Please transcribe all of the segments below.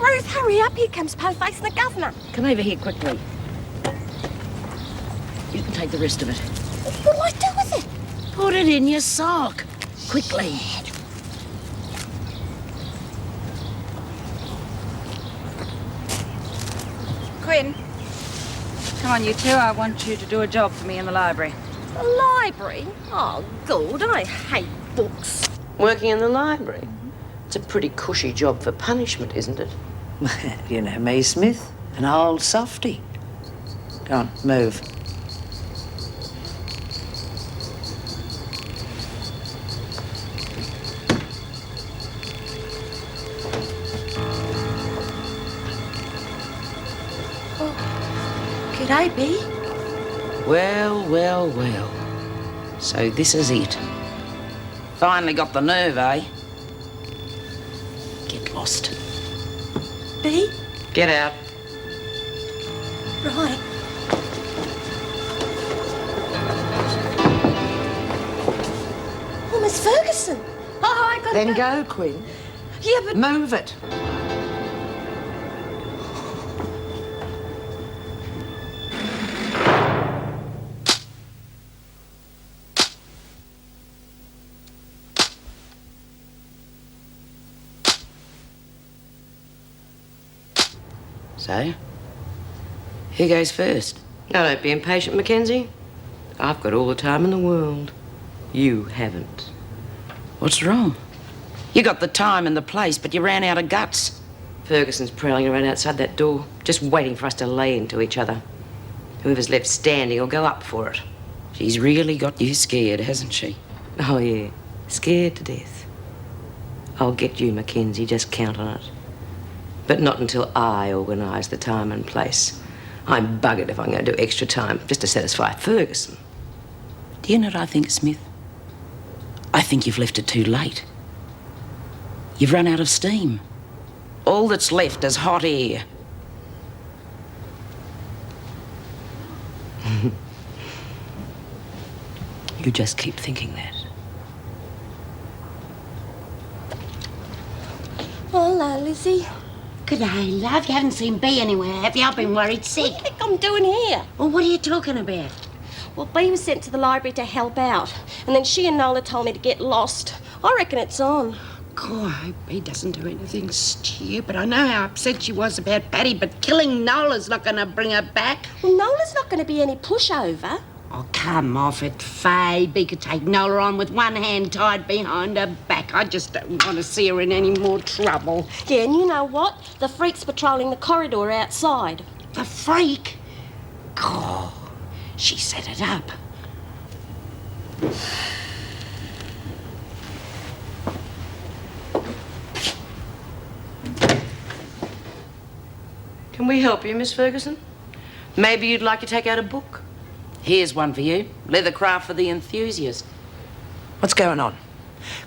Ruth, hurry up. Here comes Poe facing the governor. Come over here quickly. You can take the rest of it. What'll I do with it? Put it in your sock. Quickly. Quinn, come on, you two. I want you to do a job for me in the library. The library? Oh, God, I hate books. Working in the library? It's a pretty cushy job for punishment, isn't it? You know me, Smith, an old softy. Go on, move. G'day, Bea. Well, well, well. So this is it. Finally got the nerve, eh? Get lost. Bea? Get out. Right. Oh, Miss Ferguson. Oh, I got Then go, Quinn. Yeah, but... Move it. So, who goes first? Now, don't be impatient, Mackenzie. I've got all the time in the world. You haven't. What's wrong? You got the time and the place, but you ran out of guts. Ferguson's prowling around outside that door, just waiting for us to lay into each other. Whoever's left standing will go up for it. She's really got you scared, hasn't she? Oh, yeah. Scared to death. I'll get you, Mackenzie, just count on it. But not until I organise the time and place. I'm buggered if I'm going to do extra time just to satisfy Ferguson. Do you know what I think, Smith? I think you've left it too late. You've run out of steam. All that's left is hot air. You just keep thinking that. Hello, Lizzie. Good day, love. You haven't seen Bea anywhere, have you? I've been worried sick. What do you think I'm doing here? Well, what are you talking about? Well, Bea was sent to the library to help out, and then she and Nola told me to get lost. I reckon it's on. God, I hope Bea doesn't do anything stupid. I know how upset she was about Patty, but killing Nola's not going to bring her back. Well, Nola's not going to be any pushover. Oh, come off it, Faye. Bea could take Nola on with one hand tied behind her back. I just don't want to see her in any more trouble. Yeah, and you know what? The freak's patrolling the corridor outside. The freak? God, she set it up. Can we help you, Miss Ferguson? Maybe you'd like to take out a book? Here's one for you. Leathercraft for the enthusiast. What's going on?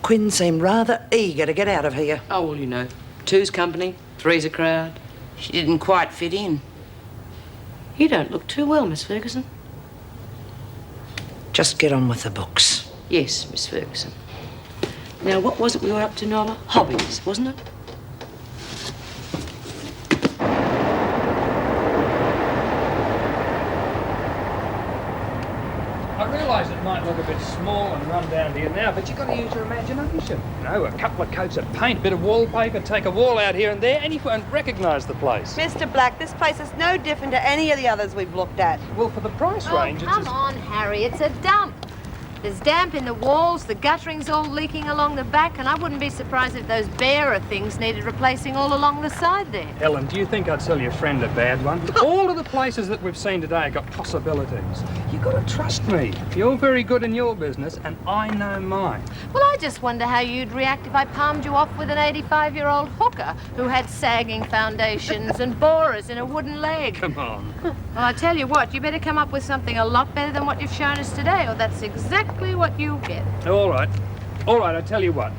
Quinn seemed rather eager to get out of here. Oh, well, you know. Two's company, three's a crowd. She didn't quite fit in. You don't look too well, Miss Ferguson. Just get on with the books. Yes, Miss Ferguson. Now, what was it we were up to, Nola? Hobbies, wasn't it? I realise it might look a bit small and run down here now, but you've got to use your imagination. You know, a couple of coats of paint, a bit of wallpaper, take a wall out here and there, and you won't recognise the place. Mr. Black, this place is no different to any of the others we've looked at. Well, for the price range, Come on, Harry, it's a dump. There's damp in the walls, the guttering's all leaking along the back, and I wouldn't be surprised if those bearer things needed replacing all along the side there. Ellen, do you think I'd sell your friend a bad one? All of the places that we've seen today have got possibilities. You've got to trust me. You're very good in your business, and I know mine. Well, I just wonder how you'd react if I palmed you off with an 85-year-old hooker who had sagging foundations and borers in a wooden leg. Come on. Well, I tell you what, you better come up with something a lot better than what you've shown us today, or that's exactly what you get. All right, I tell you what.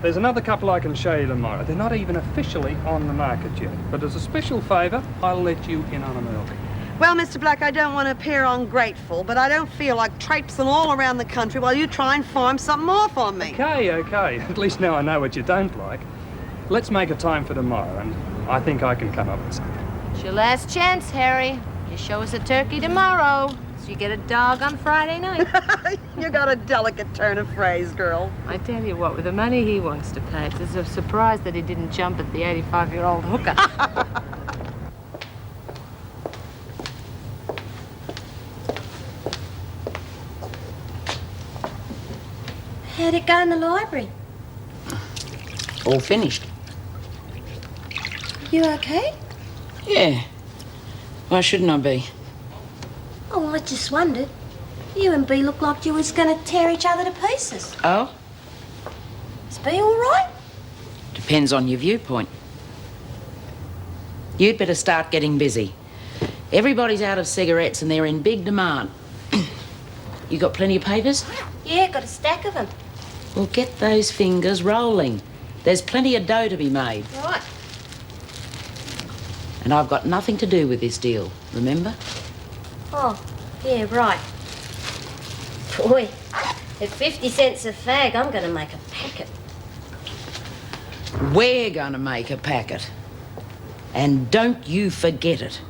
There's another couple I can show you tomorrow. They're not even officially on the market yet, but as a special favour, I'll let you in on them early. Well, Mr. Black, I don't want to appear ungrateful, but I don't feel like traipsing all around the country while you try and farm something off on me. Okay. At least now I know what you don't like. Let's make a time for tomorrow, and I think I can come up with something. It's your last chance, Harry. You show us a turkey tomorrow, so you get a dog on Friday night. You got a delicate turn of phrase, girl. I tell you what, with the money he wants to pay, it's a surprise that he didn't jump at the 85-year-old hooker. How'd it go in the library? All finished. You okay? Yeah. Why shouldn't I be? Oh, well, I just wondered. You and Bea looked like you was going to tear each other to pieces. Oh? Is Bea all right? Depends on your viewpoint. You'd better start getting busy. Everybody's out of cigarettes and they're in big demand. You got plenty of papers? Yeah, got a stack of them. Well, get those fingers rolling. There's plenty of dough to be made. Right. And I've got nothing to do with this deal, remember? Oh, yeah, right. Boy, at 50 cents a fag, I'm going to make a packet. We're going to make a packet. And don't you forget it.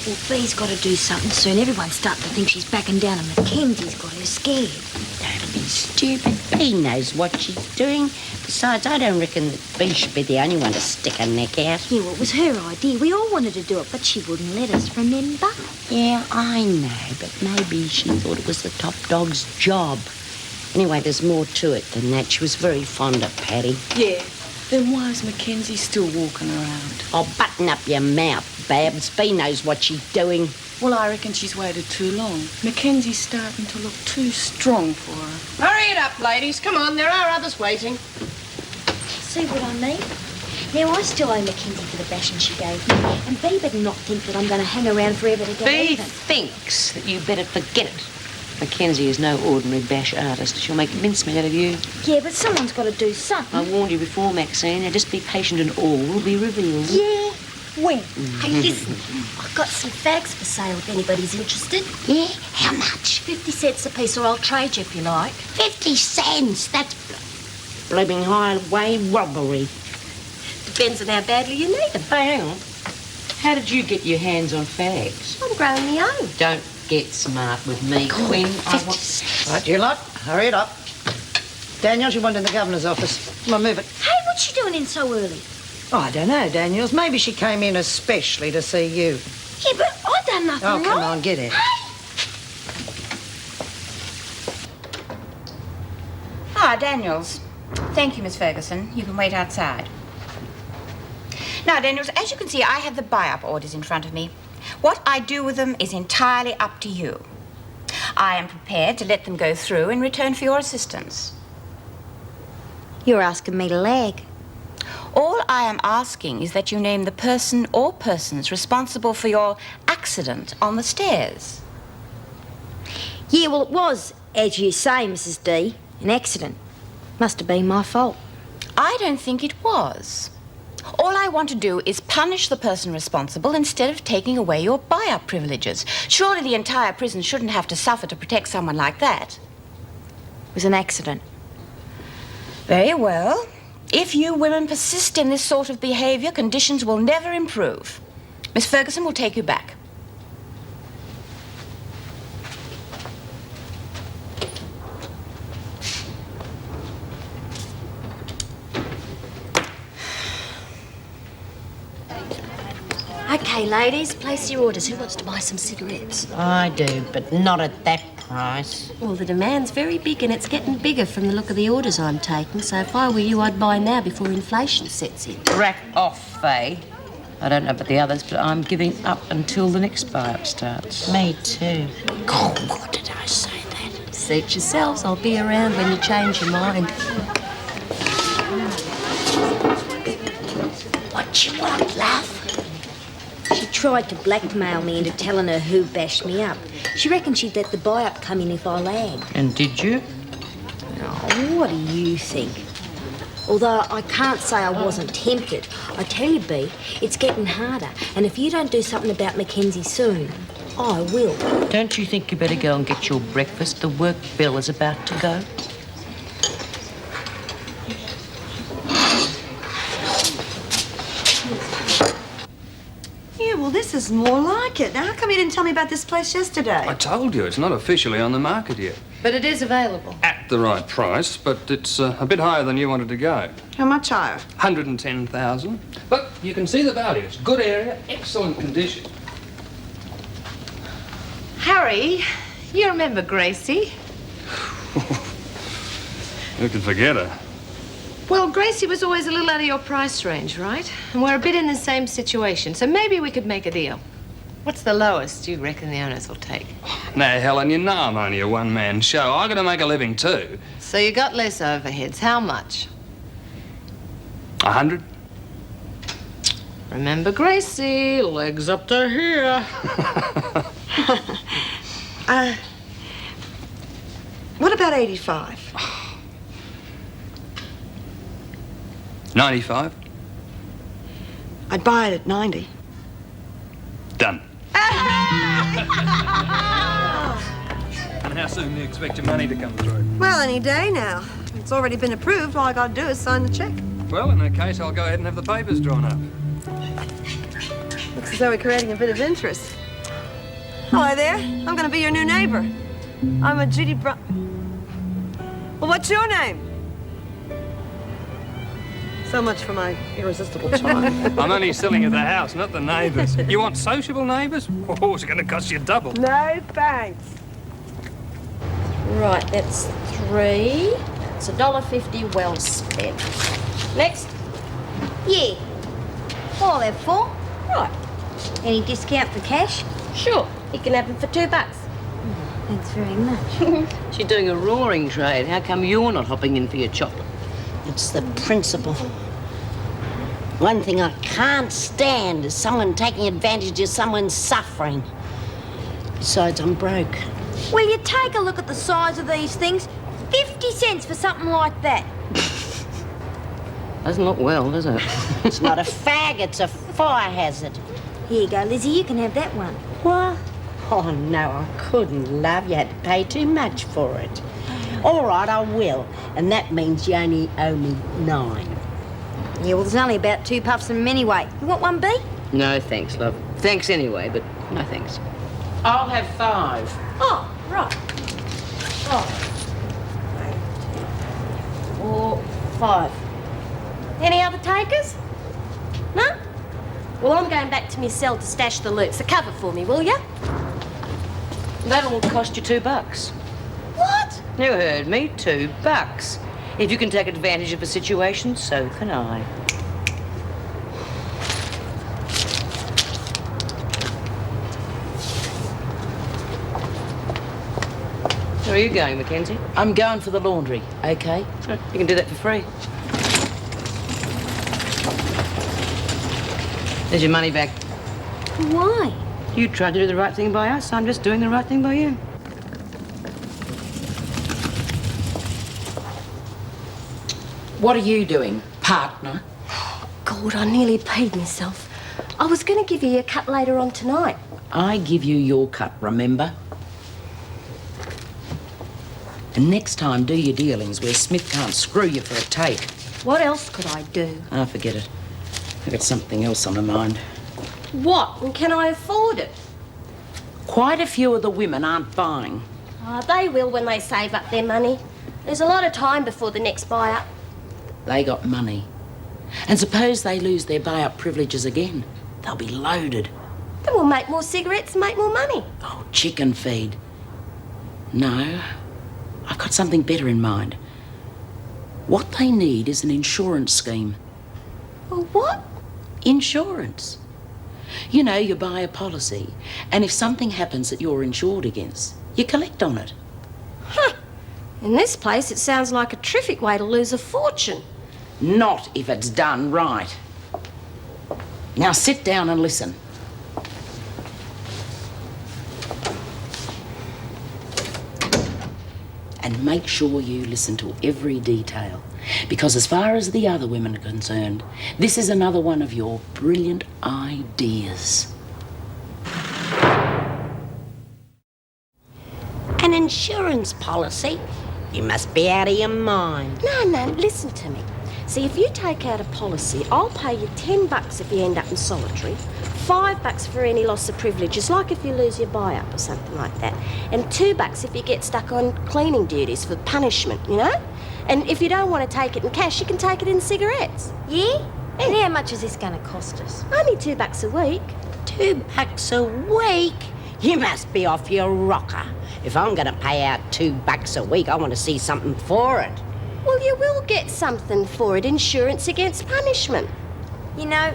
Well, Bea's got to do something soon. Everyone's starting to think she's backing down, and Mackenzie's got her scared. Don't be stupid. Bea knows what she's doing. Besides, I don't reckon that Bea should be the only one to stick her neck out. Yeah, well, it was her idea. We all wanted to do it, but she wouldn't let us, remember? Yeah, I know, but maybe she thought it was the top dog's job. Anyway, there's more to it than that. She was very fond of Paddy. Yeah. Then why is Mackenzie still walking around? Oh, button up your mouth, Babs. Bea knows what she's doing. Well, I reckon she's waited too long. Mackenzie's starting to look too strong for her. Hurry it up, ladies. Come on, there are others waiting. See what I mean? Now, I still owe Mackenzie for the bashing she gave me, and Bea better not think that I'm going to hang around forever to get Bea even. thinks that you better forget it. Mackenzie is no ordinary bash artist. She'll make mincemeat out of you. Yeah, but someone's got to do something. I warned you before, Maxine. Now just be patient and all will be revealed. Yeah, when? Hey, listen, I've got some fags for sale if anybody's interested. Yeah? How much? 50 cents a piece, or I'll trade you if you like. 50 cents? That's blooming highway robbery. Depends on how badly you need them. Hey, hang on. How did you get your hands on fags? I'm growing my own. Don't get smart with me, Quinn. Right, you lot, hurry it up. Daniels, you want in the governor's office. Come on, move it. Hey, what's she doing in so early? Oh, I don't know, Daniels. Maybe she came in especially to see you. Yeah, but I done nothing Oh, wrong. come on, get it. Ah, Daniels. Thank you, Miss Ferguson. You can wait outside. Now, Daniels, as you can see, I have the buy-up orders in front of me. What I do with them is entirely up to you. I am prepared to let them go through in return for your assistance. You're asking me to lag. All I am asking is that you name the person or persons responsible for your accident on the stairs. Yeah, well, it was, as you say, Mrs. D, an accident. Must have been my fault. I don't think it was. All I want to do is punish the person responsible instead of taking away your buy-up privileges. Surely the entire prison shouldn't have to suffer to protect someone like that. It was an accident. Very well. If you women persist in this sort of behavior, conditions will never improve. Miss Ferguson will take you back. Okay, ladies, place your orders. Who wants to buy some cigarettes? I do, but not at that price. Well, the demand's very big and it's getting bigger from the look of the orders I'm taking, so if I were you, I'd buy now before inflation sets in. Rack off, Faye. I don't know about the others, but I'm giving up until the next buy-up starts. Me too. God, what did I say that? Suit yourselves. I'll be around when you change your mind. What you want, love? She tried to blackmail me into telling her who bashed me up. She reckoned she'd let the buy-up come in if I lagged. And did you? Oh, what do you think? Although I can't say I wasn't tempted. I tell you, Bea, it's getting harder. And if you don't do something about Mackenzie soon, I will. Don't you think you better go and get your breakfast? The work bell is about to go. Yeah, well, this is more like it. Now, how come you didn't tell me about this place yesterday? I told you, it's not officially on the market yet. But it is available. At the right price, but it's a bit higher than you wanted to go. How much higher? 110,000. But you can see the values. Good area, excellent condition. Harry, you remember Gracie? Who can forget her? Well, Gracie was always a little out of your price range, right? And we're a bit in the same situation, so maybe we could make a deal. What's the lowest you reckon the owners will take? Now, Helen, you know I'm only a one-man show. I got to make a living too. So you got less overheads. How much? 100? Remember Gracie, legs up to here. What about 85? 95? I'd buy it at 90. Done. And how soon do you expect your money to come through? Well, any day now. It's already been approved. All I gotta do is sign the check. Well, in that case, I'll go ahead and have the papers drawn up. Looks as though we're creating a bit of interest. Hello there. I'm gonna be your new neighbor. I'm a Judy Well, what's your name? So much for my irresistible charm. I'm only selling you the house, not the neighbours. You want sociable neighbours? Oh, it's going to cost you double. No, thanks. Right, that's 3. It's $1.50 well spent. Next. Yeah. All they're for. Right. Any discount for cash? Sure. You can have them for $2. Thanks very much. She's doing a roaring trade. How come you're not hopping in for your chocolate? It's the principle. One thing I can't stand is someone taking advantage of someone's suffering. Besides, I'm broke. Will you take a look at the size of these things? 50 cents for something like that. Doesn't look well, does it? It's not a fag, it's a fire hazard. Here you go, Lizzie. You can have that one. What? Oh, no, I couldn't, love. You had to pay too much for it. All right, I will. And that means you only owe me 9. Yeah, well, there's only about 2 puffs of them anyway. You want one, B? No, thanks, love. Thanks anyway, but no thanks. I'll have 5. Oh, right. 4, 5. Any other takers? No? Well, I'm going back to my cell to stash the loot, so cover for me, will you? That'll cost you $2. What? You heard me, $2. If you can take advantage of a situation, so can I. Where are you going, Mackenzie? I'm going for the laundry, okay? You can do that for free. There's your money back. Why? You tried to do the right thing by us. I'm just doing the right thing by you. What are you doing, partner? God, I nearly paid myself. I was going to give you a cut later on tonight. I give you your cut, remember? And next time, do your dealings where Smith can't screw you for a take. What else could I do? Ah, forget it. I've got something else on my mind. What? And can I afford it? Quite a few of the women aren't buying. Oh, they will when they save up their money. There's a lot of time before the next buy-up. They got money. And suppose they lose their buy-up privileges again. They'll be loaded. Then we'll make more cigarettes and make more money. Oh, chicken feed. No, I've got something better in mind. What they need is an insurance scheme. Well, what? Insurance. You know, you buy a policy, and if something happens that you're insured against, you collect on it. Huh. In this place, it sounds like a terrific way to lose a fortune. Not if it's done right. Now sit down and listen. And make sure you listen to every detail. Because as far as the other women are concerned, this is another one of your brilliant ideas. insurance policy? You must be out of your mind. No, listen to me. See, if you take out a policy, I'll pay you $10 if you end up in solitary, $5 for any loss of privileges, like if you lose your buy-up or something like that, and $2 if you get stuck on cleaning duties for punishment, you know? And if you don't want to take it in cash, you can take it in cigarettes. Yeah? And how much is this going to cost us? Only $2 a week. $2 a week? You must be off your rocker. If I'm going to pay out $2 a week, I want to see something for it. Well, you will get something for it, insurance against punishment. You know,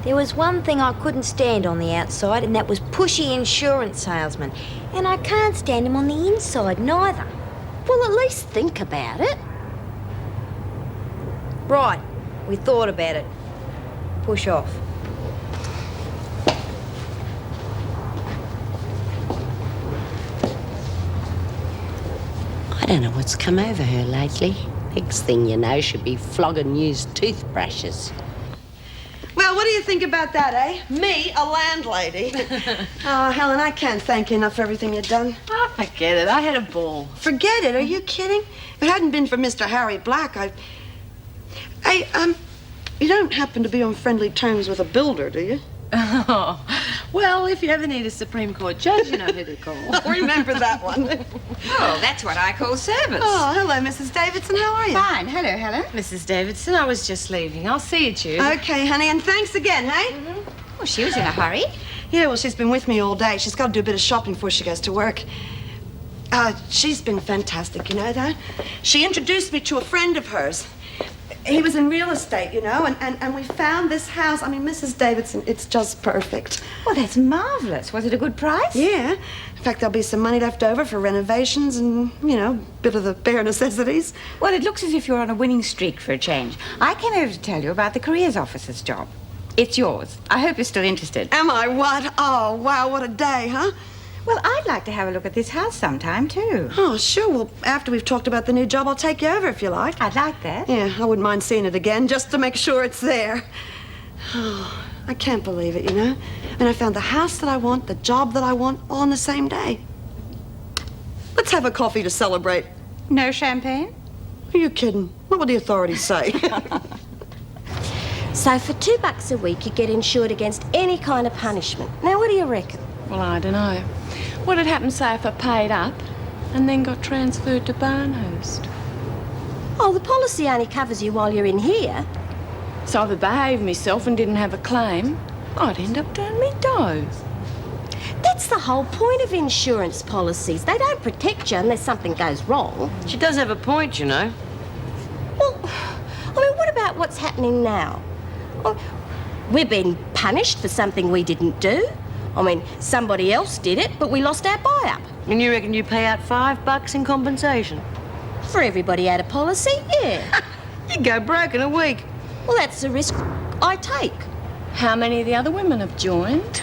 there was one thing I couldn't stand on the outside, and that was pushy insurance salesmen. And I can't stand them on the inside, neither. Well, at least think about it. Right, we thought about it. Push off. I don't know what's come over her lately. Next thing you know, she'll be flogging used toothbrushes. Well, what do you think about that, eh? Me, a landlady. Oh, Helen, I can't thank you enough for everything you've done. Oh, forget it. I had a ball. Forget it. Are you kidding? If it hadn't been for Mr. Harry Black, Hey, you don't happen to be on friendly terms with a builder, do you? Oh, well, if you ever need a Supreme Court judge, you know who to call. Remember that one. Oh, that's what I call service. Oh, hello, Mrs. Davidson. How are you? Fine. Hello, Helen. Mrs. Davidson, I was just leaving. I'll see you, Jude. Okay, honey, and thanks again, hey? Well, she was in a hurry. Yeah, well, she's been with me all day. She's got to do a bit of shopping before she goes to work. She's been fantastic, you know that? She introduced me to a friend of hers. He was in real estate, you know, and we found this house. I mean, Mrs. Davidson, it's just perfect. Well, that's marvellous. Was it a good price? Yeah. In fact, there'll be some money left over for renovations and, you know, a bit of the bare necessities. Well, it looks as if you're on a winning streak for a change. I came over to tell you about the careers officer's job. It's yours. I hope you're still interested. Am I what? Oh, wow, what a day, huh? Well, I'd like to have a look at this house sometime, too. Oh, sure. Well, after we've talked about the new job, I'll take you over if you like. I'd like that. Yeah, I wouldn't mind seeing it again, just to make sure it's there. Oh, I can't believe it, you know? I mean, I found the house that I want, the job that I want, all on the same day. Let's have a coffee to celebrate. No champagne? Are you kidding? What would the authorities say? So for $2 a week, you get insured against any kind of punishment. Now, what do you reckon? Well, I don't know. What'd happen, say, if I paid up and then got transferred to Barnhurst? Oh, the policy only covers you while you're in here. So if I behaved myself and didn't have a claim, I'd end up down me dough. That's the whole point of insurance policies. They don't protect you unless something goes wrong. She does have a point, you know. Well, I mean, what about what's happening now? Well, we're being punished for something we didn't do. I mean, somebody else did it, but we lost our buy-up. And you reckon you pay out $5 in compensation? For everybody out of policy, yeah. You go broke in a week. Well, that's the risk I take. How many of the other women have joined?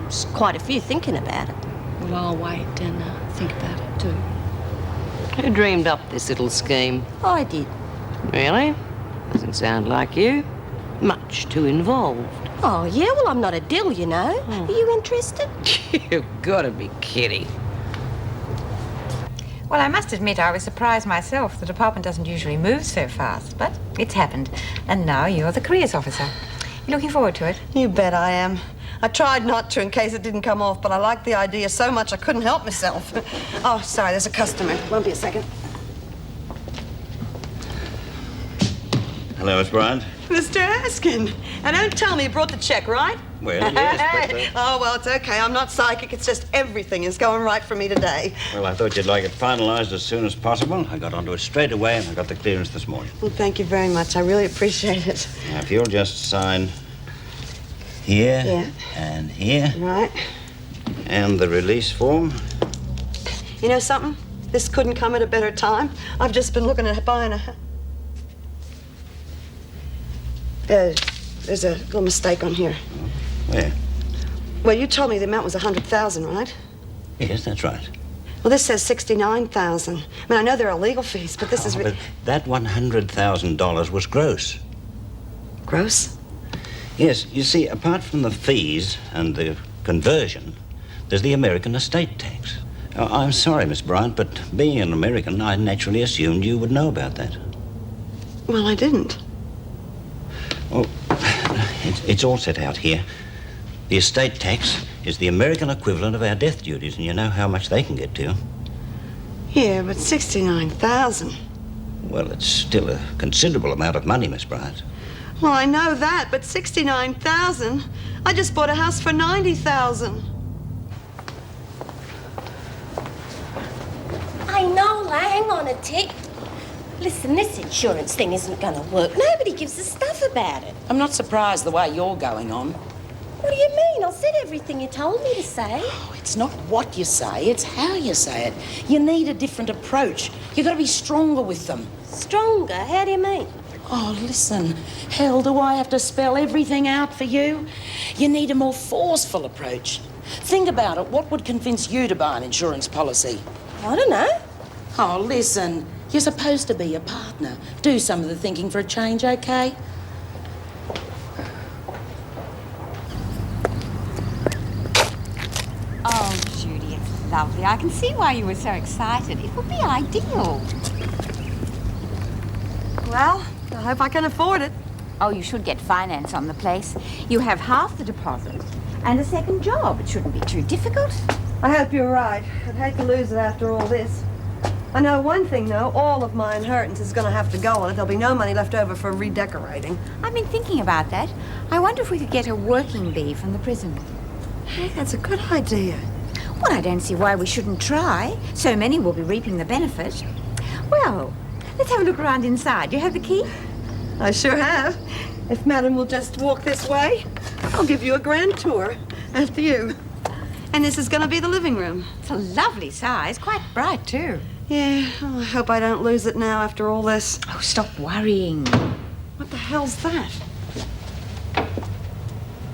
There's quite a few thinking about it. Well, I'll wait and think about it too. Who dreamed up this little scheme? I did. Really? Doesn't sound like you. Much too involved. Oh, yeah? Well, I'm not a dill, you know. Are you interested? You've got to be kidding. Well, I must admit I was surprised myself. The department doesn't usually move so fast, but it's happened. And now you're the careers officer. You looking forward to it? You bet I am. I tried not to in case it didn't come off, but I liked the idea so much I couldn't help myself. Oh, sorry, there's a customer. Won't be a second. Hello, Miss Bryant. Mr. Askin. Now, don't tell me you brought the check, right? Well, yes, but... Oh, well, it's okay. I'm not psychic. It's just everything is going right for me today. Well, I thought you'd like it finalized as soon as possible. I got onto it straight away, and I got the clearance this morning. Well, thank you very much. I really appreciate it. Now, if you'll just sign here and here. Right. And the release form. You know something? This couldn't come at a better time. I've just been looking at buying a... there's a little mistake on here. Where? Well, you told me the amount was $100,000, right? Yes, that's right. Well, this says $69,000. I mean, I know there are legal fees, but this is... But that $100,000 was gross. Gross? Yes, you see, apart from the fees and the conversion, there's the American estate tax. I'm sorry, Miss Bryant, but being an American, I naturally assumed you would know about that. Well, I didn't. Well, it's all set out here. The estate tax is the American equivalent of our death duties, and you know how much they can get to. Yeah, but 69,000. Well, it's still a considerable amount of money, Miss Bryant. Well, I know that, but 69,000? I just bought a house for 90,000. I know, hang on a tick. Listen, this insurance thing isn't going to work. Nobody gives a stuff about it. I'm not surprised the way you're going on. What do you mean? I said everything you told me to say. Oh, it's not what you say, it's how you say it. You need a different approach. You've got to be stronger with them. Stronger? How do you mean? Oh, listen, hell, do I have to spell everything out for you? You need a more forceful approach. Think about it. What would convince you to buy an insurance policy? I don't know. Oh, listen, you're supposed to be a partner. Do some of the thinking for a change, okay? Oh, Judy, it's lovely. I can see why you were so excited. It would be ideal. Well, I hope I can afford it. Oh, you should get finance on the place. You have half the deposit and a second job. It shouldn't be too difficult. I hope you're right. I'd hate to lose it after all this. I know one thing, though. All of my inheritance is going to have to go on it. There'll be no money left over for redecorating. I've been thinking about that. I wonder if we could get a working bee from the prison. Hey, that's a good idea. Well, I don't see why we shouldn't try. So many will be reaping the benefit. Well, let's have a look around inside. Do you have the key? I sure have. If Madam will just walk this way, I'll give you a grand tour after you. And this is going to be the living room. It's a lovely size, quite bright too. Yeah, oh, I hope I don't lose it now after all this. Oh, stop worrying. What the hell's that?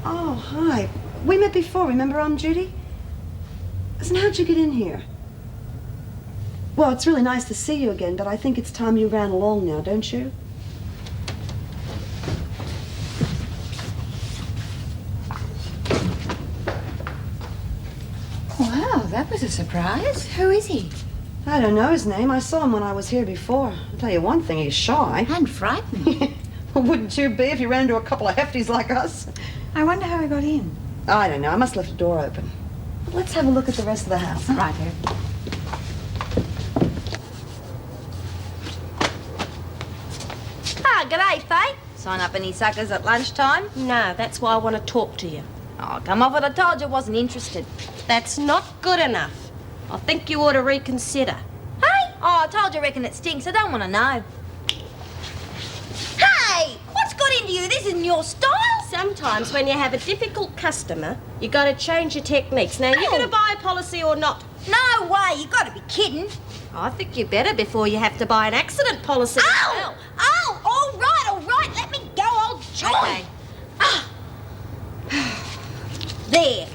Oh, hi. We met before, remember, Aunt Judy? Listen, how'd you get in here? Well, it's really nice to see you again, but I think it's time you ran along now, don't you? Wow, that was a surprise. Who is he? I don't know his name. I saw him when I was here before. I'll tell you one thing, he's shy. And frightened. Well, wouldn't you be if you ran into a couple of hefties like us? I wonder how he got in. I don't know. I must have left the door open. Let's have a look at the rest of the house. Right here. Ah, g'day, Faye. Sign up any suckers at lunchtime? No, that's why I want to talk to you. Oh, come off it. I told you I wasn't interested. That's not good enough. I think you ought to reconsider. Hey? Oh, I told you I reckon it stinks. I don't want to know. Hey! What's got into you? This isn't your style. Sometimes when you have a difficult customer, you got to change your techniques. Now, you going to buy a policy or not? No way. You got to be kidding. I think you better before you have to buy an accident policy. Ow! Ow! All right. Let me go. I'll join. Okay. Ah. There.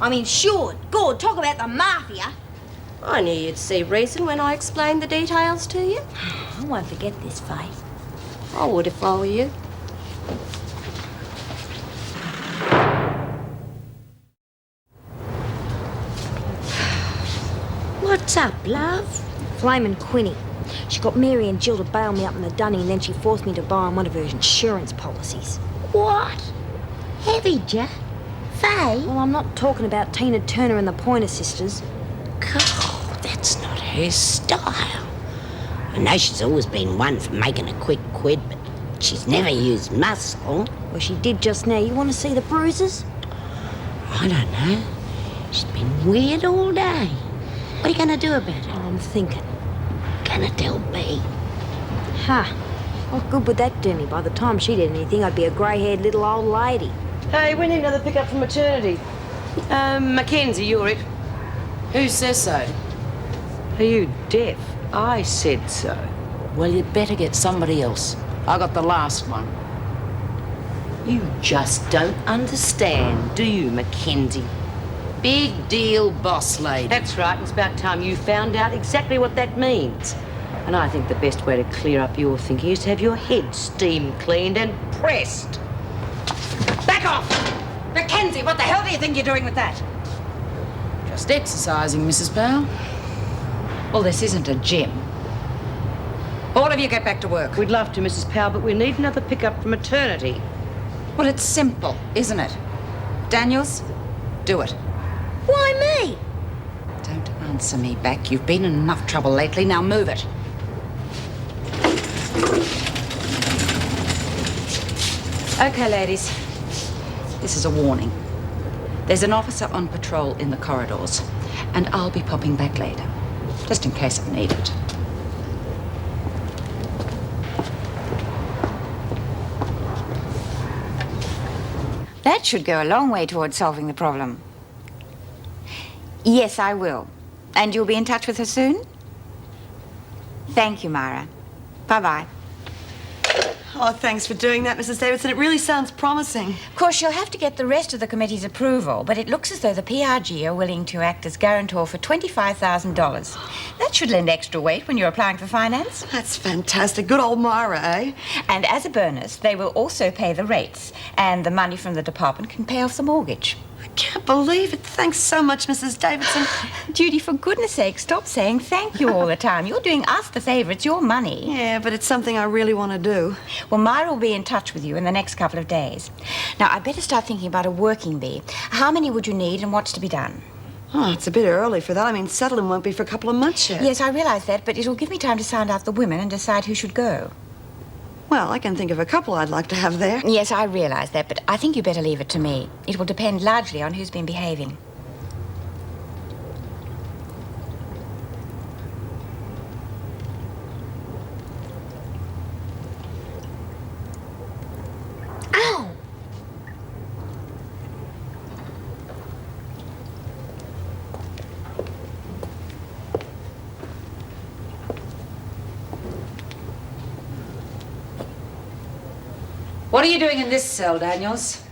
I'm insured. Good. Talk about the mafia. I knew you'd see reason when I explained the details to you. I won't forget this, Faye. I would if I were you. What's up, love? Flamin' Quinny. She got Mary and Jill to bail me up in the dunny, and then she forced me to buy on one of her insurance policies. What? Heavy, Jack? Faye? Well, I'm not talking about Tina Turner and the Pointer Sisters. God, that's not her style. I know she's always been one for making a quick quid, but she's never used muscle. Well, she did just now. You want to see the bruises? I don't know. She's been weird all day. What are you going to do about it? I'm thinking. Gonna tell B? Huh. What good would that do me? By the time she did anything, I'd be a grey-haired little old lady. Hey, we need another pickup from maternity. Mackenzie, you're it. Who says so? Are you deaf? I said so. Well, you'd better get somebody else. I got the last one. You just don't understand, do you, Mackenzie? Big deal, boss lady. That's right. It's about time you found out exactly what that means. And I think the best way to clear up your thinking is to have your head steam cleaned and pressed. Back off! Mackenzie, what the hell do you think you're doing with that? Just exercising, Mrs. Powell. Well, this isn't a gym. All of you get back to work. We'd love to, Mrs. Powell, but we need another pickup for maternity. Well, it's simple, isn't it? Daniels, do it. Why me? Don't answer me back. You've been in enough trouble lately. Now move it. Okay, ladies. This is a warning. There's an officer on patrol in the corridors, and I'll be popping back later, just in case I need it. That should go a long way towards solving the problem. Yes, I will. And you'll be in touch with her soon? Thank you, Myra. Bye-bye. Oh, thanks for doing that, Mrs. Davidson. It really sounds promising. Of course, you'll have to get the rest of the committee's approval, but it looks as though the PRG are willing to act as guarantor for $25,000. That should lend extra weight when you're applying for finance. That's fantastic. Good old Myra, eh? And as a bonus, they will also pay the rates, and the money from the department can pay off the mortgage. I can't believe it. Thanks so much, Mrs. Davidson. Judy, for goodness sake, stop saying thank you all the time. You're doing us the favour. It's your money. Yeah, but it's something I really want to do. Well, Myra will be in touch with you in the next couple of days. Now, I'd better start thinking about a working bee. How many would you need and what's to be done? Oh, it's a bit early for that. I mean, settling won't be for a couple of months yet. Yes, I realise that, but it'll give me time to sound out the women and decide who should go. Well, I can think of a couple I'd like to have there. Yes, I realise that, but I think you better leave it to me. It will depend largely on who's been behaving. Ow! What are you doing in this cell, Daniels?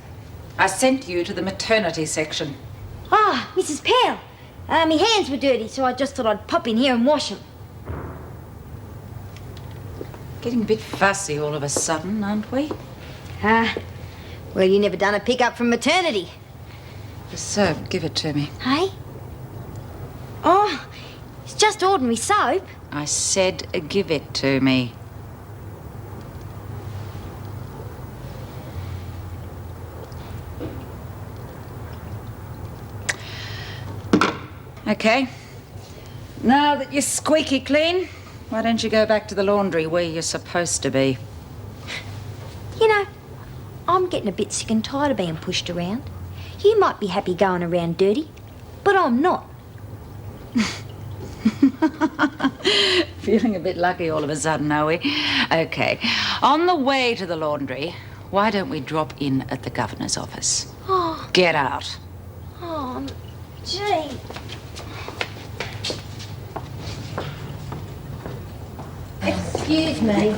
I sent you to the maternity section. Ah, Mrs. Powell. My hands were dirty, so I just thought I'd pop in here and wash them. Getting a bit fussy all of a sudden, aren't we? Well, you never done a pick-up from maternity. The soap, give it to me. Hey? Oh, it's just ordinary soap. I said give it to me. Okay. Now that you're squeaky clean, why don't you go back to the laundry where you're supposed to be? You know, I'm getting a bit sick and tired of being pushed around. You might be happy going around dirty, but I'm not. Feeling a bit lucky all of a sudden, are we? Okay. On the way to the laundry, why don't we drop in at the governor's office? Oh, Get out. gee. Excuse me.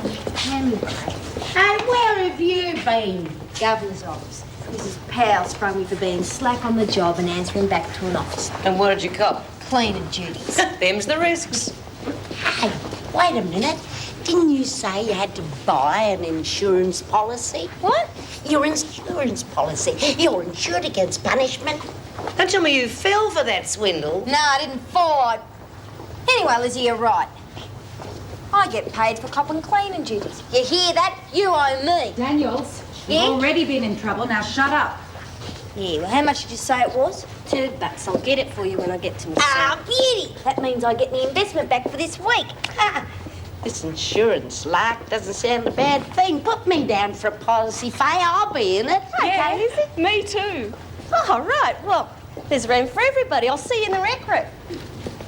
Where have you been? Governor's office. Mrs. Powell sprung me for being slack on the job and answering back to an officer. And what did you cop? Cleaning duties. Them's the risks. Hey, wait a minute. Didn't you say you had to buy an insurance policy? What? Your insurance policy. You're insured against punishment. Don't tell me you fell for that swindle. No, I didn't fall. Anyway, Lizzie, you're right. I get paid for copping cleaning duties. You hear that? You owe me. Daniels, Yeah? you've already been in trouble. Now shut up. Yeah, well, how much did you say it was? $2. I'll get it for you when I get to my Ah, beauty. That means I get the investment back for this week. This insurance lark doesn't sound a bad thing. Put me down for a policy, Faye. I'll be in it. Okay, Lizzie. Me too. Oh, right. Well, there's room for everybody. I'll see you in the rec room.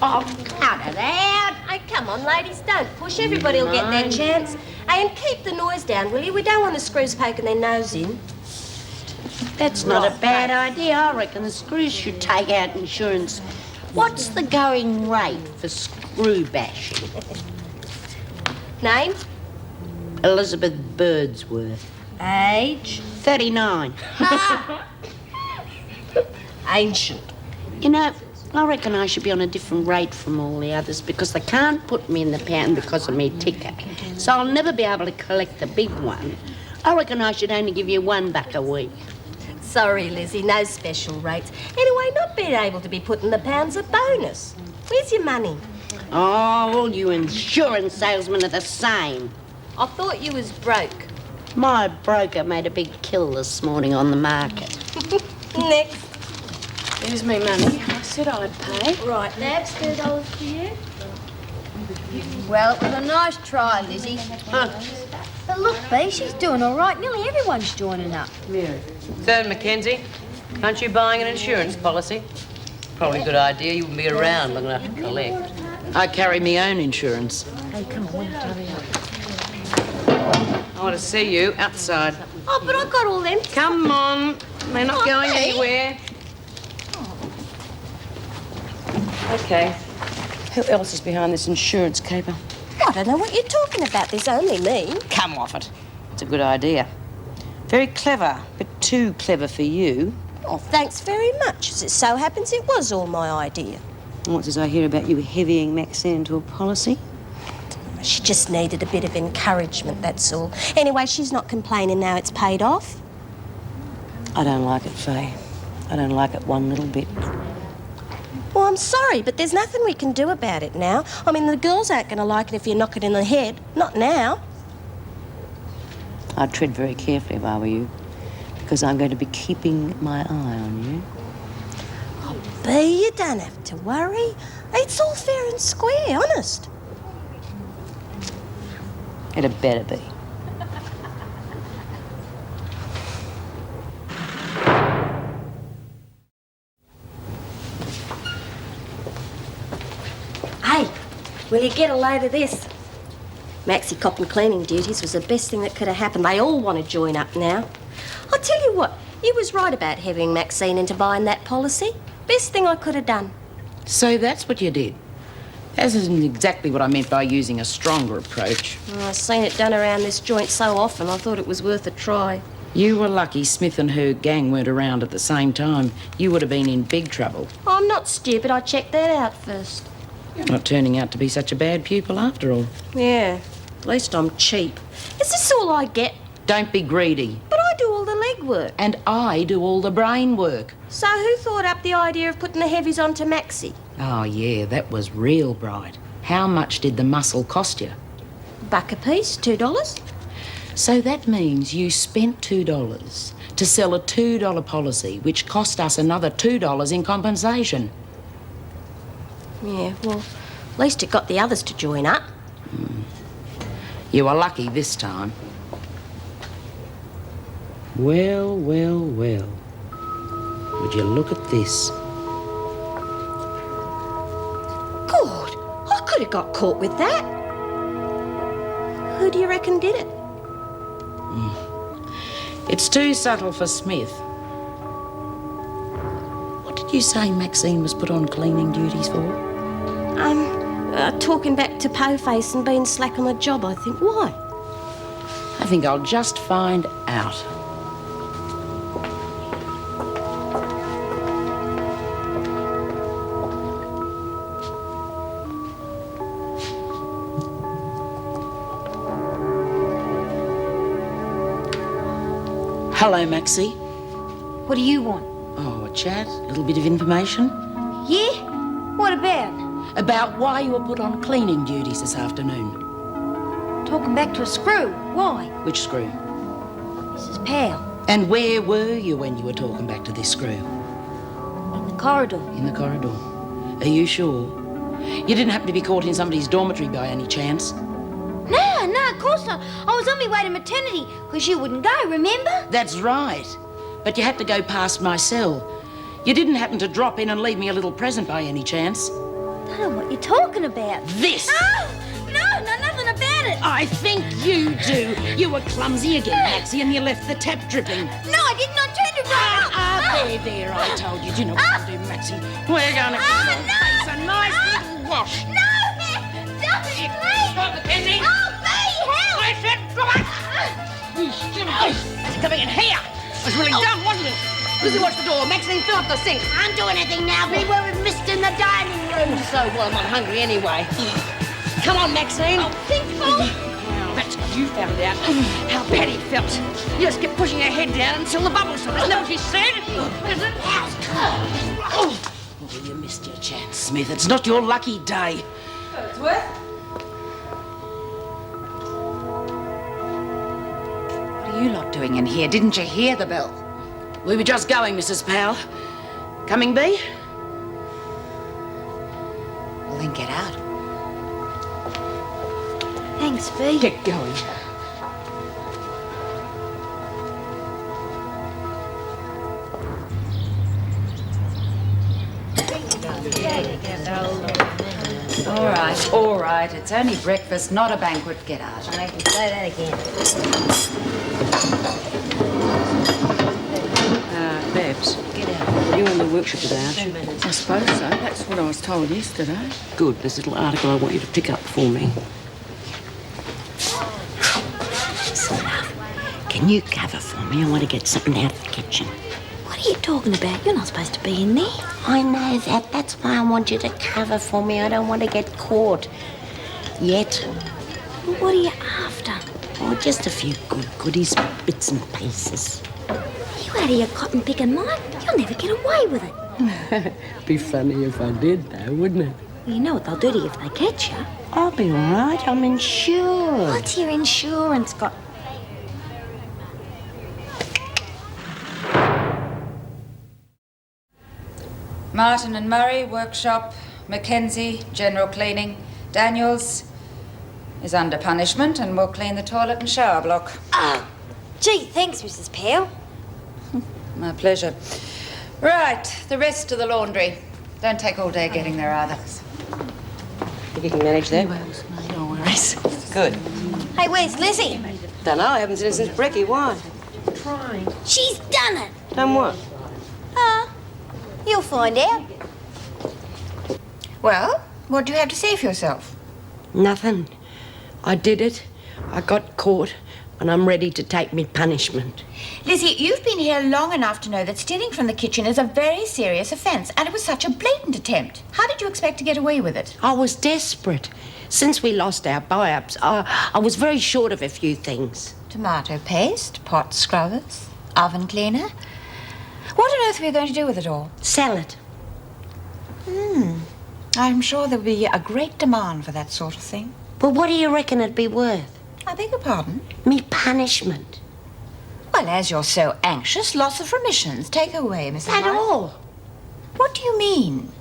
Oh, cut it out. Hey, come on, ladies. Don't push. Everybody will get their chance. Hey, and keep the noise down, will you? We don't want the screws poking their nose in. That's not a bad idea. I reckon the screws should take out insurance. What's the going rate for screw bashing? Name? Elizabeth Birdsworth. Age? 39. Ancient. You know, I reckon I should be on a different rate from all the others because they can't put me in the pound because of me ticker. So I'll never be able to collect the big one. I reckon I should only give you $1 a week. Sorry, Lizzie, no special rates. Anyway, not being able to be put in the pound's a bonus. Where's your money? Oh, all you insurance salesmen are the same. I thought you was broke. My broker made a big kill this morning on the market. Next. Here's me money. I said I'd pay. Right, that's $2 for you. Well, it was a nice try, Lizzie. But look, Bea, she's doing all right. Nearly everyone's joining up. Third Mackenzie, aren't you buying an insurance policy? Probably a good idea. You wouldn't be around long enough to collect. I carry my own insurance. Hey, come on, hurry up. I want to see you outside. Oh, but I got all them. Come on. They're not going anywhere. Okay. Who else is behind this insurance caper? I don't know what you're talking about. There's only me. Come off it. It's a good idea. Very clever, but too clever for you. Oh, thanks very much. As it so happens, it was all my idea. What's this I hear about you heavying Maxine into a policy? She just needed a bit of encouragement, that's all. Anyway, she's not complaining now it's paid off. I don't like it, Faye. I don't like it one little bit. Well, I'm sorry, but there's nothing we can do about it now. I mean, the girls aren't going to like it if you knock it in the head. Not now. I'd tread very carefully if I were you, because I'm going to be keeping my eye on you. Oh, Bea, you don't have to worry. It's all fair and square, honest. It had better be. Hey, will you get a load of this? Maxie copping cleaning duties was the best thing that could have happened. They all want to join up now. I'll tell you what, you was right about having Maxine into buying that policy. Best thing I could have done. So that's what you did. That isn't exactly what I meant by using a stronger approach. Oh, I've seen it done around this joint so often, I thought it was worth a try. You were lucky Smith and her gang weren't around at the same time. You would have been in big trouble. I'm not stupid, I checked that out first. You're not turning out to be such a bad pupil after all. Yeah, at least I'm cheap. Is this all I get? Don't be greedy. But I do all the legwork. And I do all the brain work. So who thought up the idea of putting the heavies onto Maxie? Oh, yeah, that was real bright. How much did the muscle cost you? $1 a piece, $2. So that means you spent $2 to sell a $2 policy, which cost us another $2 in compensation. Yeah, well, at least it got the others to join up. You were lucky this time. Well, well, well. Would you look at this? Good. I could have got caught with that. Who do you reckon did it? It's too subtle for Smith. What did you say Maxine was put on cleaning duties for? Talking back to Po-Face and being slack on the job, I think. Why? I think I'll just find out. Hello, Maxie. What do you want? Oh, a chat, a little bit of information. Yeah? What about? About why you were put on cleaning duties this afternoon. Talking back to a screw. Why? Which screw? Mrs. Powell. And where were you when you were talking back to this screw? In the corridor. In the corridor. Are you sure? You didn't happen to be caught in somebody's dormitory by any chance? No, of course not. I was on my way to maternity because you wouldn't go, remember? That's right. But you had to go past my cell. You didn't happen to drop in and leave me a little present by any chance? I don't know what you're talking about. This! No, nothing about it. I think you do. You were clumsy again, Maxie, and you left the tap dripping. No, I didn't. I turned it right up. There, I told you. Do you know what to do, Maxie? We're going to give your face a nice little wash. No, stop it, please. Stop it, Kenzie. Oh, Bea, help. I said drop it. You stupid beast. It's coming in here. It was really dumb, wasn't it? Lizzie, watch the door. Maxine, fill up the sink. Can't do anything now. We were missed in the dining room. So, well, I'm not hungry anyway. Come on, Maxine. Oh, thinkful. That's You found out how Patty felt. You just kept pushing her head down until the bubbles stopped. Isn't that what she said? Is it? Oh, you missed your chance, Smith. It's not your lucky day. Wordsworth? What are you lot doing in here? Didn't you hear the bell? We were just going, Mrs. Powell. Coming, Bee? Well, then get out. Thanks, Bee. Get going. All right. It's only breakfast, not a banquet. Get out. I can say that again. Babs. Get out. You're in the workshop today, aren't you? I suppose so. That's what I was told yesterday. Good. There's a little article I want you to pick up for me. Can you cover for me? I want to get something out of the kitchen. What are you talking about? You're not supposed to be in there. I know that. That's why I want you to cover for me. I don't want to get caught. Yet. Well, what are you after? Oh, just a few goodies, bits and pieces. You out of your cotton picking mind? You'll never get away with it. Be funny if I did, though, wouldn't it? Well, you know what they'll do to you if they catch you. I'll be all right. I'm insured. What's your insurance got? Martin and Murray, workshop. Mackenzie, general cleaning. Daniels is under punishment and will clean the toilet and shower block. Oh, gee, thanks, Mrs. Powell. My pleasure. Right, the rest to the laundry. Don't take all day getting there either. Think you can manage that? No worries. Good. Hey, where's Lizzie? Don't know. I haven't seen her since brekkie. Why? She's done it. Done what? You'll find out. Well, what do you have to say for yourself? Nothing. I did it. I got caught, and I'm ready to take me punishment. Lizzie, you've been here long enough to know that stealing from the kitchen is a very serious offence, and it was such a blatant attempt. How did you expect to get away with it? I was desperate. Since we lost our buy-ups, I was very short of a few things. Tomato paste, pot scrubbers, oven cleaner. What on earth were you going to do with it all? Sell it. I'm sure there'll be a great demand for that sort of thing. But what do you reckon it'd be worth? I beg your pardon? Me punishment. Well, as you're so anxious, loss of remissions. Take away, Mrs. At Morris. all. What do you mean?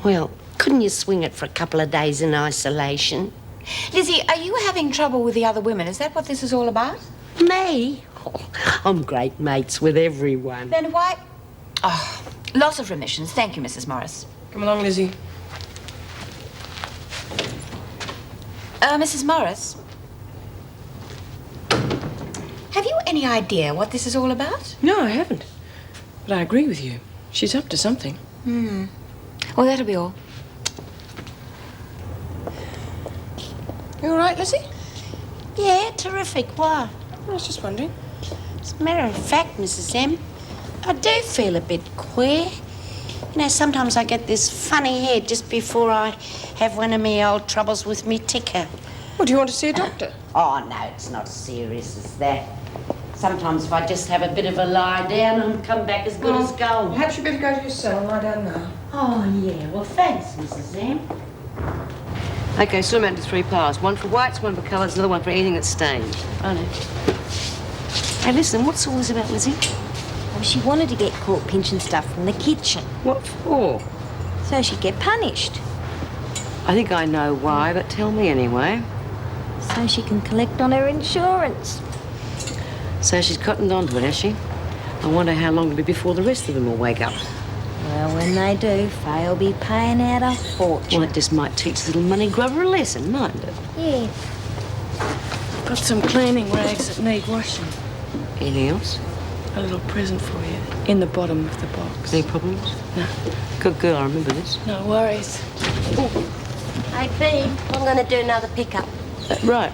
Well, couldn't you swing it for a couple of days in isolation? Lizzie, are you having trouble with the other women? Is that what this is all about? Me? Oh, I'm great mates with everyone. Then why... Oh, loss of remissions. Thank you, Mrs. Morris. Come along, Lizzie. Mrs. Morris? Have you any idea what this is all about? No, I haven't. But I agree with you. She's up to something. Well, that'll be all. You all right, Lizzie? Yeah, terrific. Why? I was just wondering. As a matter of fact, Mrs. M, I do feel a bit queer. You know, sometimes I get this funny head just before I have one of me old troubles with me ticker. Well, do you want to see a doctor? Oh, no, it's not serious as that. Sometimes if I just have a bit of a lie down, I'll come back as good as gold. Perhaps you better go to your cell and lie down now. Oh, yeah. Well, thanks, Mrs. M. Okay, so I'm out to 3 piles. One for whites, one for colours, another one for anything that's stained. Righto. Hey, listen, what's all this about, Lizzie? Well, she wanted to get caught pinching stuff from the kitchen, What for? so she'd get punished. I think I know why, but tell me anyway. So she can collect on her insurance. So she's cottoned onto it, has she? I wonder how long it'll be before the rest of them will wake up. Well, when they do, Faye'll be paying out a fortune. Well, it just might teach the little money grubber a lesson, mightn't it? Yeah. Got some cleaning rags that need washing. Anything else? A little present for you. In the bottom of the box. Any problems? No. Good girl, I remember this. No worries. Hey, Bea, I'm going to do another pickup. Right.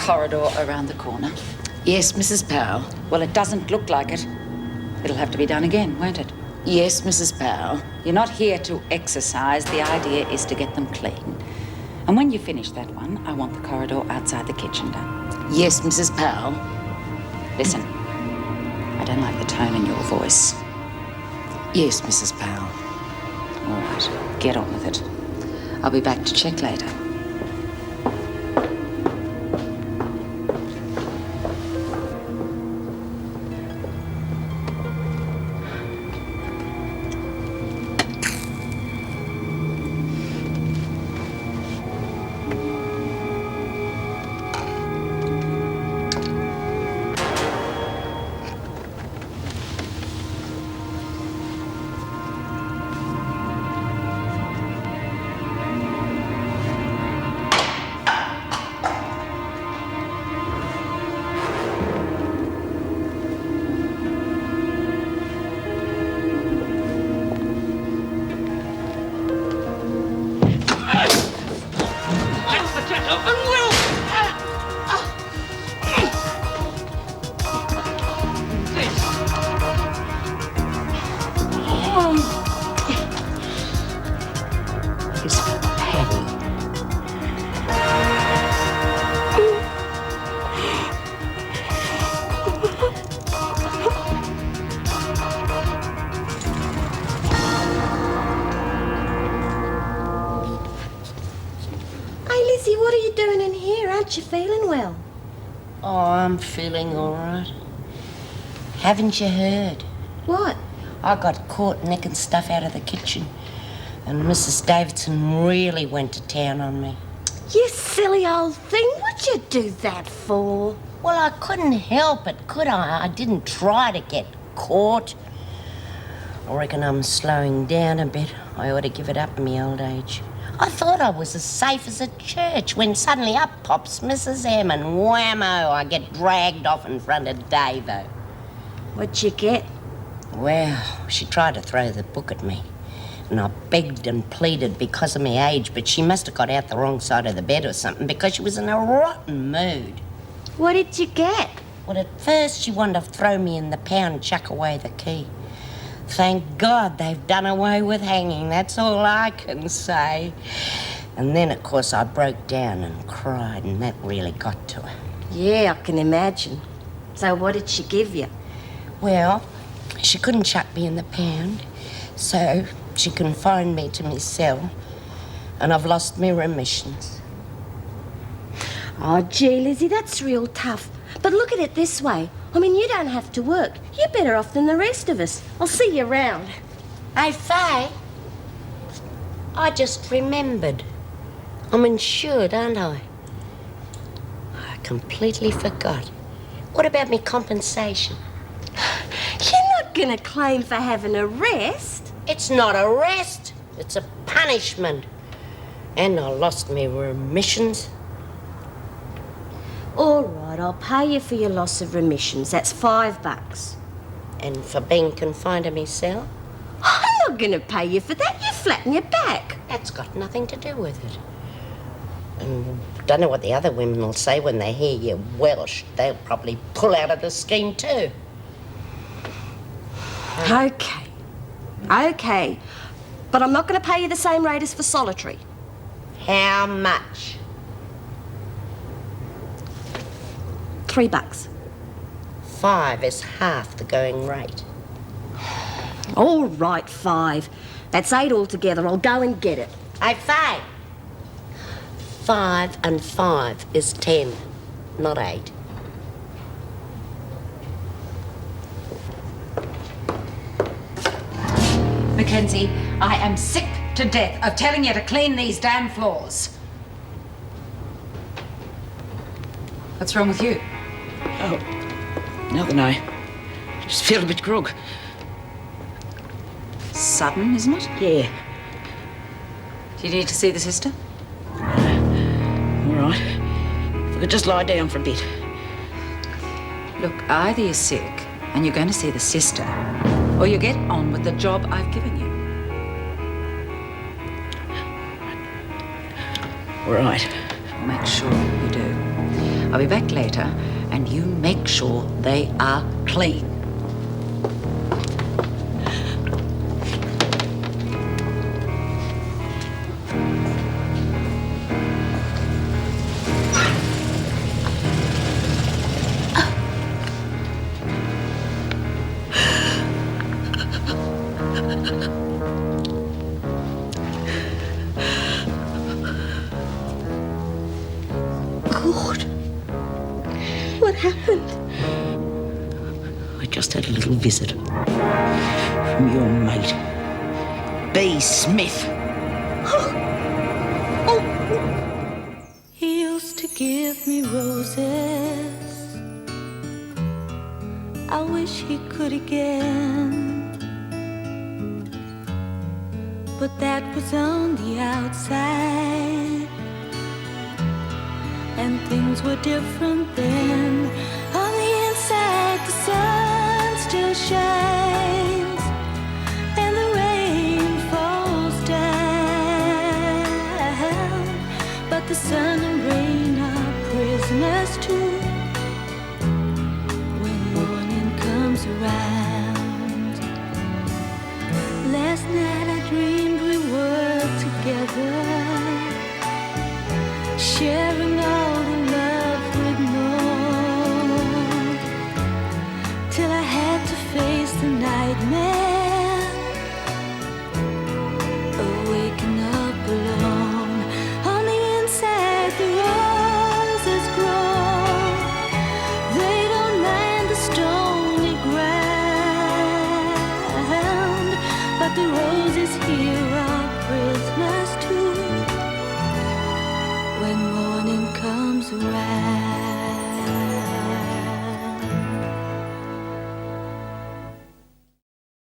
corridor around the corner? Yes, Mrs. Powell. Well, it doesn't look like it. It'll have to be done again, won't it? Yes, Mrs. Powell. You're not here to exercise. The idea is to get them clean. And when you finish that one, I want the corridor outside the kitchen done. Yes, Mrs. Powell. Listen, I don't like the tone in your voice. Yes, Mrs. Powell. All right, get on with it. I'll be back to check later. What are you doing in here? Aren't you feeling well? Oh, I'm feeling all right. Haven't you heard? What? I got caught nicking stuff out of the kitchen, and Mrs. Davidson really went to town on me. You silly old thing. What'd you do that for? Well, I couldn't help it, could I? I didn't try to get caught. I reckon I'm slowing down a bit. I ought to give it up in my old age. I thought I was as safe as a church when suddenly up pops Mrs. M and whammo, I get dragged off in front of Davo. What'd you get? Well, she tried to throw the book at me, and I begged and pleaded because of my age, but she must have got out the wrong side of the bed or something because she was in a rotten mood. What did you get? Well, at first she wanted to throw me in the pound and chuck away the key. Thank God they've done away with hanging, that's all I can say. And then, of course, I broke down and cried, and that really got to her. Yeah, I can imagine. So what did she give you? Well, she couldn't chuck me in the pound, so she confined me to my cell, and I've lost my remissions. Oh, gee, Lizzie, that's real tough. But look at it this way. I mean, you don't have to work. You're better off than the rest of us. I'll see you around. Hey, Faye, I just remembered. I'm insured, aren't I? I completely forgot. What about me compensation? You're not going to claim for having a rest. It's not a rest. It's a punishment. And I lost my remissions. All right, I'll pay you for your loss of remissions. That's $5. And for being confined to my cell? I'm not going to pay you for that. You flatten your back. That's got nothing to do with it. And don't know what the other women will say when they hear you're Welsh. They'll probably pull out of the scheme too. Okay. Okay. But I'm not going to pay you the same rate as for solitary. How much? $3. 5 is half the going rate. All right, 5. That's 8 altogether. I'll go and get it. Hey, Faye. 5 and 5 is 10, not 8. Mackenzie, I am sick to death of telling you to clean these damn floors. What's wrong with you? Oh, nothing, I just feel a bit grog. Sudden, isn't it? Yeah. Do you need to see the sister? All right. If I could just lie down for a bit. Look, either you're sick and you're going to see the sister, or you get on with the job I've given you. All right. I'll make sure you do. I'll be back later, and you make sure they are clean. Good. What happened? I just had a little visit from your mate, B. Smith. He used to give me roses. I wish he could again. But that was on the outside, and things were different then. On the inside, the sun still shines, and the rain falls down. But the sun and rain are prisoners too when morning comes around. Last night I dreamed we were together, sharing all the love we'd known, till I had to face the nightmare of waking up alone. On the inside, the roses grow. They don't mind the stony ground, but the roses here are prisoners too when morning comes around.